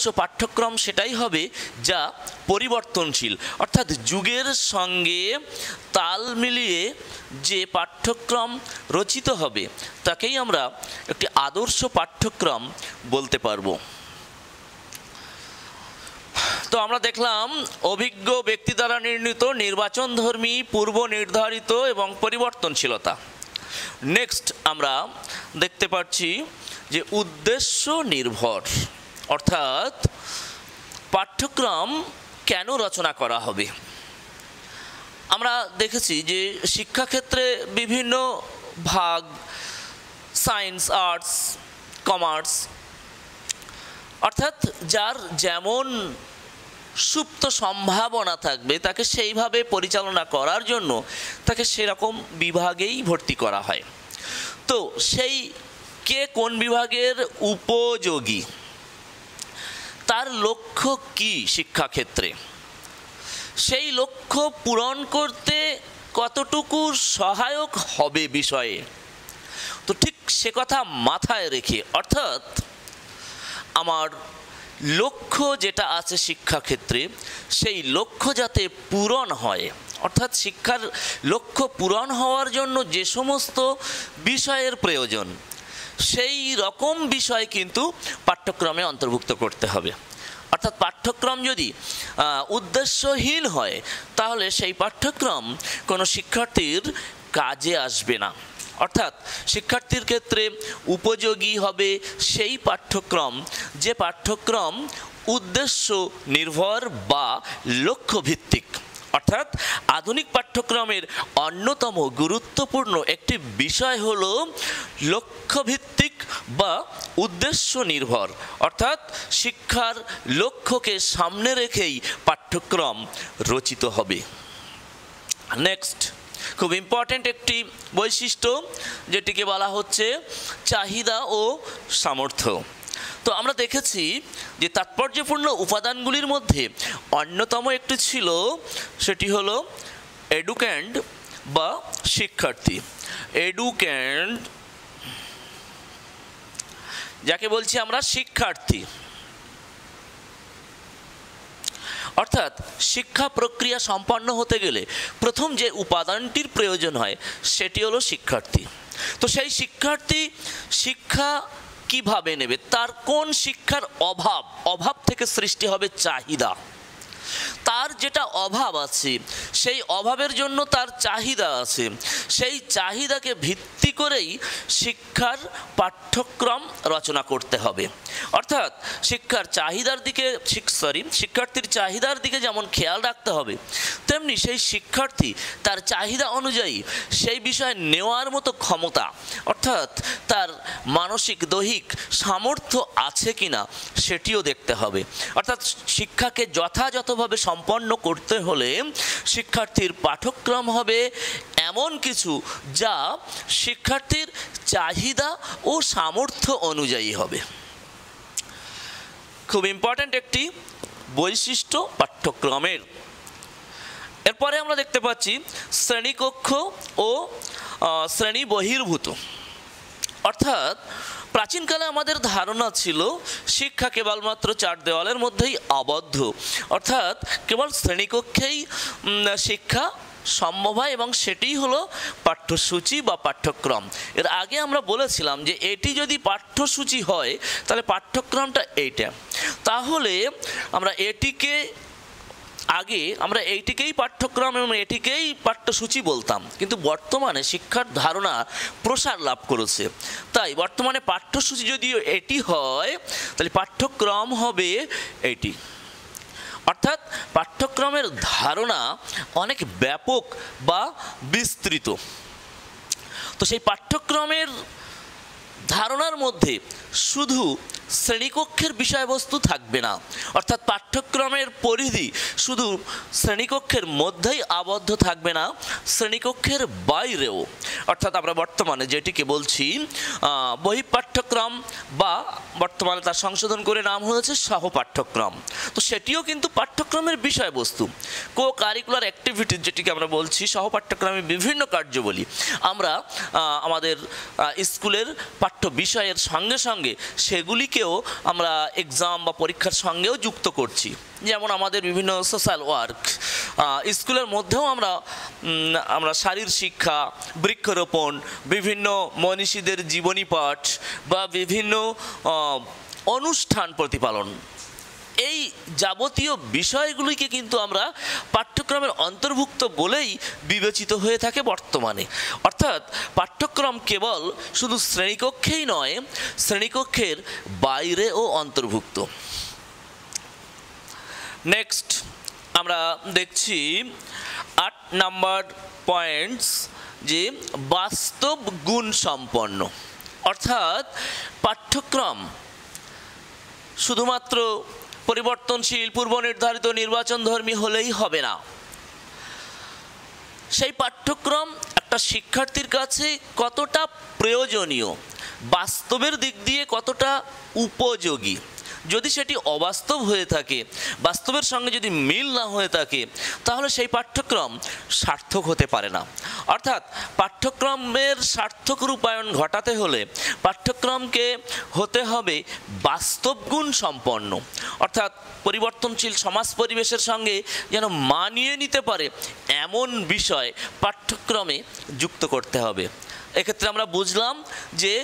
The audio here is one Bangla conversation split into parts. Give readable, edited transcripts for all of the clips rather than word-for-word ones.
আদর্শ পাঠ্যক্রম সেটাই হবে যা পরিবর্তনশীল, অর্থাৎ যুগের সঙ্গে তাল মিলিয়ে যে পাঠ্যক্রম রচিত হবে তাকেই আমরা একটি আদর্শ পাঠ্যক্রম বলতে পারবো। তো আমরা দেখলাম অভিজ্ঞ ব্যক্তি দ্বারা নির্ণীত নির্বাচনধর্মী, পূর্ব নির্ধারিত এবং পরিবর্তনশীলতা। নেক্সট আমরা দেখতে পাচ্ছি যে উদ্দেশ্য নির্ভর, অর্থাৎ পাঠ্যক্রম কেন রচনা করা হবে। আমরা দেখেছি যে শিক্ষাক্ষেত্রে বিভিন্ন ভাগ, সায়েন্স, আর্টস, কমার্স, অর্থাৎ যার যেমন সুপ্ত সম্ভাবনা থাকবে তাকে সেইভাবে পরিচালনা করার জন্য তাকে সেরকম বিভাগেই ভর্তি করা হয়। তো সেই কে কোন বিভাগের উপযোগী, তার লক্ষ্য কি শিক্ষাক্ষেত্রে, সেই লক্ষ্য পূরণ করতে কতটুকু সহায়ক হবে বিষয়ে, তো ঠিক সে কথা মাথায় রেখে, অর্থাৎ আমার লক্ষ্য যেটা আছে শিক্ষাক্ষেত্রে সেই লক্ষ্য যাতে পূরণ হয়, অর্থাৎ শিক্ষার লক্ষ্য পূরণ হওয়ার জন্য যে সমস্ত বিষয়ের প্রয়োজন সেই রকম বিষয় কিন্তু পাঠ্যক্রমে অন্তর্ভুক্ত করতে হবে। অর্থাৎ পাঠ্যক্রম যদি উদ্দেশ্যহীন হয় তাহলে সেই পাঠ্যক্রম কোনো শিক্ষার্থীর কাজে আসবে না। অর্থাৎ শিক্ষার্থীর ক্ষেত্রে উপযোগী হবে সেই পাঠ্যক্রম যে পাঠ্যক্রম উদ্দেশ্য নির্ভর বা লক্ষ্যভিত্তিক। অর্থাৎ আধুনিক পাঠ্যক্রমের অন্যতম গুরুত্বপূর্ণ একটি বিষয় হল লক্ষ্যভিত্তিক বা উদ্দেশ্য নির্ভর, অর্থাৎ শিক্ষার লক্ষ্যকে সামনে রেখেই পাঠ্যক্রম রচিত হবে। নেক্সট, খুব ইম্পর্ট্যান্ট একটি বৈশিষ্ট্য যেটিকে বলা হচ্ছে চাহিদা ও সামর্থ্য। তো আমরা দেখেছি যে তাৎপর্যপূর্ণ উপাদানগুলির মধ্যে অন্যতম একটি ছিল, সেটি হলো এডুক্যান্ড বা শিক্ষার্থী। এডুক্যান্ড যাকে বলছি আমরা শিক্ষার্থী, অর্থাৎ শিক্ষা প্রক্রিয়া সম্পন্ন হতে গেলে প্রথম যে উপাদানটির প্রয়োজন হয় সেটি হলো শিক্ষার্থী। তো সেই শিক্ষার্থী শিক্ষা কিভাবে নেবে, তার কোন শিক্ষার অভাব থেকে সৃষ্টি হবে চাহিদা। তার যেটা অভাব আছে সেই অভাবের জন্য তার চাহিদা আছে, সেই চাহিদাকে ভিত্তি করেই শিক্ষার পাঠ্যক্রম রচনা করতে হবে। অর্থাৎ শিক্ষার্থীর চাহিদার দিকে যেমন খেয়াল রাখতে হবে, তেমনি সেই শিক্ষার্থী তার চাহিদা অনুযায়ী সেই বিষয় নেওয়ার মতো ক্ষমতা, অর্থাৎ তার মানসিক দৈহিক সামর্থ্য আছে কিনা সেটিও দেখতে হবে। অর্থাৎ শিক্ষাকে যথাযথভাবে সম্পন্ন করতে হলে শিক্ষার্থীর পাঠ্যক্রম হবে এমন কিছু যা শিক্ষার্থীর চাহিদা ও সামর্থ্য অনুযায়ী হবে। খুব ইম্পর্ট্যান্ট একটি বৈশিষ্ট্য পাঠ্যক্রমের। এরপরে আমরা দেখতে পাচ্ছি শ্রেণীকক্ষ ও শ্রেণী বহির্ভূত। অর্থাৎ প্রাচীনকালে আমাদের ধারণা ছিল শিক্ষা কেবলমাত্র চার দেওয়ালের মধ্যেই আবদ্ধ, অর্থাৎ কেবল শ্রেণীকক্ষেই শিক্ষা সম্ভব হয় এবং সেটিই হলো পাঠ্যসূচি বা পাঠ্যক্রম। এর আগে আমরা বলেছিলাম যে এটি যদি পাঠ্যসূচি হয় তাহলে পাঠ্যক্রমটা এইটা, তাহলে আমরা এইটিকেই পাঠ্যক্রম এবং এটিকেই পাঠ্যসূচি বলতাম। কিন্তু বর্তমানে শিক্ষার ধারণা প্রসার লাভ করেছে, তাই বর্তমানে পাঠ্যসূচি যদিও এটি হয় তাহলে পাঠ্যক্রম হবে এটি। অর্থাৎ পাঠ্যক্রমের ধারণা অনেক ব্যাপক বা বিস্তৃত। তো সেই পাঠ্যক্রমের ধারণার মধ্যে শুধু শ্রেণীকক্ষের বিষয়বস্তু থাকবে না, অর্থাৎ পাঠ্যক্রমের পরিধি শুধু শ্রেণীকক্ষের মধ্যেই আবদ্ধ থাকবে না, শ্রেণীকক্ষের বাইরেও। অর্থাৎ আমরা বর্তমানে যেটিকে বলছি বহিঃপাঠ্যক্রম বা বর্তমানে তার সংশোধন করে নাম হয়েছে সহপাঠ্যক্রম, তো সেটিও কিন্তু পাঠ্যক্রমের বিষয়বস্তু। কো কারিকুলার অ্যাক্টিভিটি যেটিকে আমরা বলছি, সহপাঠ্যক্রমের বিভিন্ন কার্যাবলী আমরা আমাদের স্কুলের পাঠ্য বিষয়ের সঙ্গে সঙ্গে সেগুলিকে সেগুলিকেও আমরা এক্সাম বা পরীক্ষার সঙ্গেও যুক্ত করছি। যেমন আমাদের বিভিন্ন সোশ্যাল ওয়ার্ক, স্কুলের মধ্যেও আমরা শারীর শিক্ষা, বৃক্ষরোপণ, বিভিন্ন মনীষীদের জীবনী পাঠ বা বিভিন্ন অনুষ্ঠান প্রতিপালন, এই যাবতীয় বিষয়গুলিকে কিন্তু আমরা পাঠ্যক্রমের অন্তর্ভুক্ত বলেই বিবেচিত হয়ে থাকে বর্তমানে। অর্থাৎ পাঠ্যক্রম কেবল শুধু শ্রেণীকক্ষেই নয়, শ্রেণীকক্ষের বাইরেও অন্তর্ভুক্ত। নেক্সট আমরা দেখছি 8 নাম্বার পয়েন্টস, যে বাস্তব গুণ সম্পন্ন। অর্থাৎ পাঠ্যক্রম শুধুমাত্র পরিবর্তনশীল, পূর্ব নির্ধারিত, নির্বাচনধর্মী হলেই হবে না। সেই পাঠ্যক্রম একটা শিক্ষার্থীর কাছে কতটা প্রয়োজনীয়, বাস্তবের দিক দিয়ে কতটা উপযোগী, যদি সেটি অবাস্তব হয়ে থাকে, বাস্তবের সঙ্গে যদি মিল না হয়ে থাকে, তাহলে সেই পাঠ্যক্রম সার্থক হতে পারে না। অর্থাৎ পাঠ্যক্রমের সার্থক রূপায়ণ ঘটাতে হলে পাঠ্যক্রমকে হতে হবে বাস্তব গুণ সম্পন্ন। অর্থাৎ পরিবর্তনশীল সমাজ পরিবেশের সঙ্গে যেন মানিয়ে নিতে পারে এমন বিষয় পাঠ্যক্রমে যুক্ত করতে হবে। এক্ষেত্রে আমরা বুঝলাম যে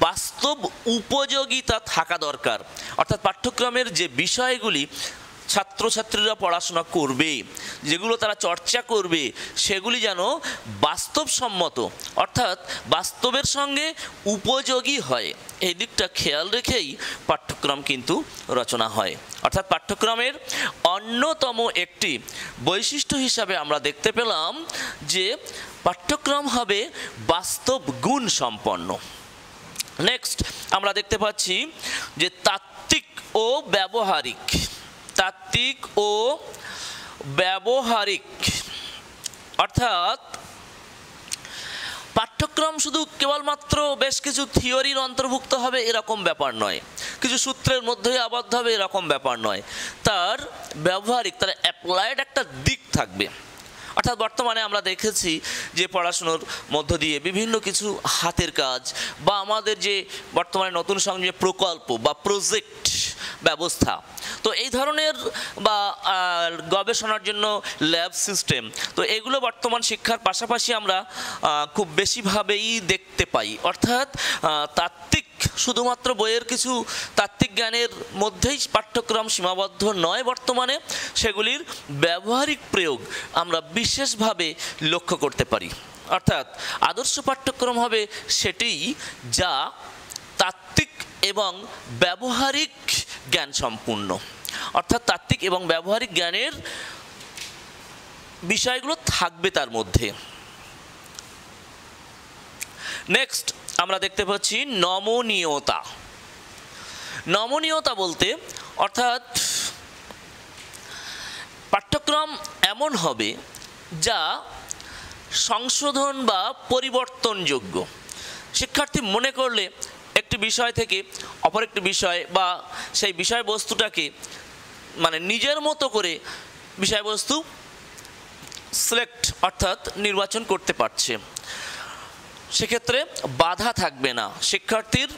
বাস্তব উপযোগিতা থাকা দরকার। অর্থাৎ পাঠ্যক্রমের যে বিষয়গুলি ছাত্রছাত্রীরা পড়াশোনা করবে, যেগুলো তারা চর্চা করবে, সেগুলি যেন বাস্তবসম্মত, অর্থাৎ বাস্তবের সঙ্গে উপযোগী হয়। এই দিকটা খেয়াল রেখেই পাঠ্যক্রম কিন্তু রচনা হয়। অর্থাৎ পাঠ্যক্রমের অন্যতম একটি বৈশিষ্ট্য হিসাবে আমরা দেখতে পেলাম যে পাঠ্যক্রম হবে বাস্তব গুণ সম্পন্ন। নেক্সট আমরা দেখতে পাচ্ছি যে তাত্ত্বিক ও ব্যবহারিক। তাত্ত্বিক ও ব্যবহারিক অর্থাৎ পাঠ্যক্রম শুধু কেবলমাত্র বেশ কিছু থিওরির অন্তর্ভুক্ত হবে এরকম ব্যাপার নয়, কিছু সূত্রের মধ্যেই আবদ্ধ হবে এরকম ব্যাপার নয়, তার ব্যবহারিক, তার অ্যাপ্লাইড একটা দিক থাকবে। অর্থাৎ বর্তমানে আমরা দেখেছি যে পড়াশুনোর মধ্য দিয়ে বিভিন্ন কিছু হাতের কাজ বা আমাদের যে বর্তমানে নতুন সঙ্গে প্রকল্প বা প্রজেক্ট ব্যবস্থা, তো এই ধরনের বা গবেষণার জন্য ল্যাব সিস্টেম, তো এগুলো বর্তমান শিক্ষার পাশাপাশি আমরা খুব বেশিভাবেই দেখতে পাই। অর্থাৎ তাত্ত্বিক, শুধুমাত্র বইয়ের কিছু তাত্ত্বিক জ্ঞানের মধ্যেই পাঠ্যক্রম সীমাবদ্ধ নয়, বর্তমানে সেগুলির ব্যবহারিক প্রয়োগ আমরা বিশেষভাবে লক্ষ্য করতে পারি। অর্থাৎ আদর্শ পাঠ্যক্রম হবে সেটিই যা তাত্ত্বিক এবং ব্যবহারিক জ্ঞান সম্পূর্ণ। অর্থাৎ তাত্ত্বিক এবং ব্যবহারিক জ্ঞানের বিষয়গুলো থাকবে তার মধ্যে। নেক্সট আমরা দেখতে পাচ্ছি নমনীয়তা। নমনীয়তা বলতে অর্থাৎ পাঠ্যক্রম এমন হবে যা সংশোধন বা পরিবর্তনযোগ্য। শিক্ষার্থী মনে করলে একটি বিষয় থেকে অপর একটি বিষয় বা সেই বিষয়বস্তুটাকে মানে নিজের মতো করে বিষয়বস্তু সিলেক্ট অর্থাৎ নির্বাচন করতে পারছে, সেক্ষেত্রে বাধা থাকবে না। শিক্ষার্থীর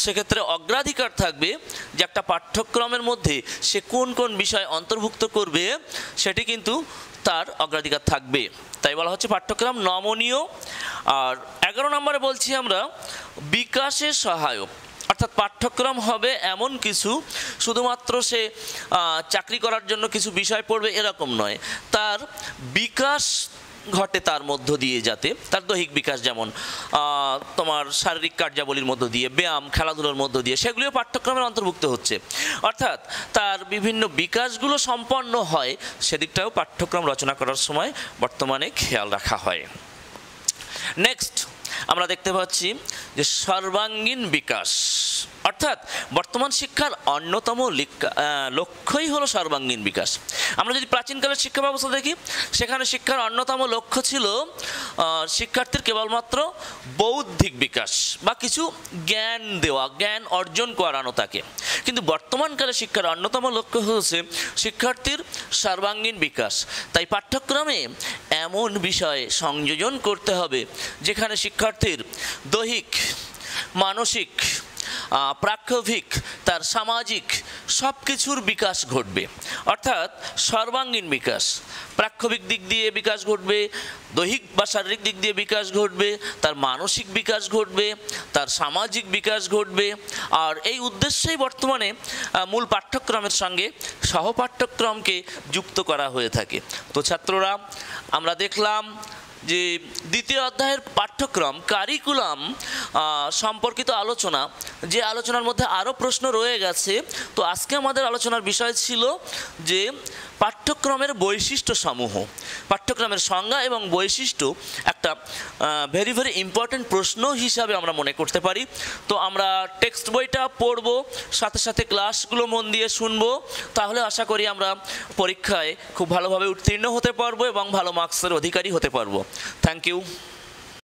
সেক্ষেত্রে অগ্রাধিকার থাকবে যে একটা পাঠ্যক্রমের মধ্যে সে কোন কোন বিষয় অন্তর্ভুক্ত করবে, সেটি কিন্তু তার অগ্রাধিকার থাকবে। তাই বলা হচ্ছে পাঠ্যক্রম নমনীয়। আর 11 নম্বরে বলছি আমরা বিকাশে সহায়ক। অর্থাৎ পাঠ্যক্রম হবে এমন কিছু, শুধুমাত্র সে চাকরি করার জন্য কিছু বিষয় পড়বে এরকম নয়, তার বিকাশ ঘটে তার মধ্য দিয়ে, যাতে তার দৈহিক বিকাশ, যেমন তোমার শারীরিক কার্যাবলীর মধ্য দিয়ে, ব্যায়াম, খেলাধুলার মধ্য দিয়ে, সেগুলিও পাঠ্যক্রমের অন্তর্ভুক্ত হচ্ছে। অর্থাৎ তার বিভিন্ন বিকাশগুলো সম্পন্ন হয়, সেদিকটাও পাঠ্যক্রম রচনা করার সময় বর্তমানে খেয়াল রাখা হয়। নেক্সট আমরা দেখতে পাচ্ছি যে সর্বাঙ্গীন বিকাশ। অর্থাৎ বর্তমান শিক্ষার অন্যতম লক্ষ্যই হলো সর্বাঙ্গীন বিকাশ। আমরা যদি প্রাচীনকালের শিক্ষা ব্যবস্থা দেখি, সেখানে শিক্ষার অন্যতম লক্ষ্য ছিল শিক্ষার্থীর কেবলমাত্র বৌদ্ধিক বিকাশ বা কিছু জ্ঞান দেওয়া, জ্ঞান অর্জন করানো তাকে। কিন্তু বর্তমানকালে শিক্ষার অন্যতম লক্ষ্য হচ্ছে শিক্ষার্থীর সর্বাঙ্গীন বিকাশ। তাই পাঠ্যক্রমে এমন বিষয় সংযোজন করতে হবে যেখানে শিক্ষার্থীর দৈহিক, মানসিক, প্রাক্ষবিক, তার সামাজিক সব কিছুর বিকাশ ঘটবে, অর্থাৎ সর্বাঙ্গীন বিকাশ। প্রাক্ষবিক দিক দিয়ে বিকাশ ঘটবে, দৈহিক বা শারীরিক দিক দিয়ে বিকাশ ঘটবে, তার মানসিক বিকাশ ঘটবে, তার সামাজিক বিকাশ ঘটবে। আর এই উদ্দেশ্যেই বর্তমানে মূল পাঠ্যক্রমের সঙ্গে সহপাঠ্যক্রমকে যুক্ত করা হয়ে থাকে। তো ছাত্ররা, আমরা দেখলাম যে দ্বিতীয় অধ্যায়ের পাঠ্যক্রম কারিকুলাম সম্পর্কিত আলোচনা, যে আলোচনার মধ্যে আরও প্রশ্ন রয়ে গেছে। তো আজকে আমাদের আলোচনার বিষয় ছিল যে পাঠ্যক্রমের বৈশিষ্ট্য সমূহ। পাঠ্যক্রমের সংজ্ঞা এবং বৈশিষ্ট্য একটা ভেরি ভেরি ইম্পর্টেন্ট প্রশ্ন হিসাবে আমরা মনে করতে পারি। তো আমরা টেক্সট বইটা পড়ব, সাথে সাথে ক্লাসগুলো মন দিয়ে শুনবো, তাহলে আশা করি আমরা পরীক্ষায় খুব ভালোভাবে উত্তীর্ণ হতে পারবো এবং ভালো মার্কসের অধিকারী হতে পারবো। Thank you.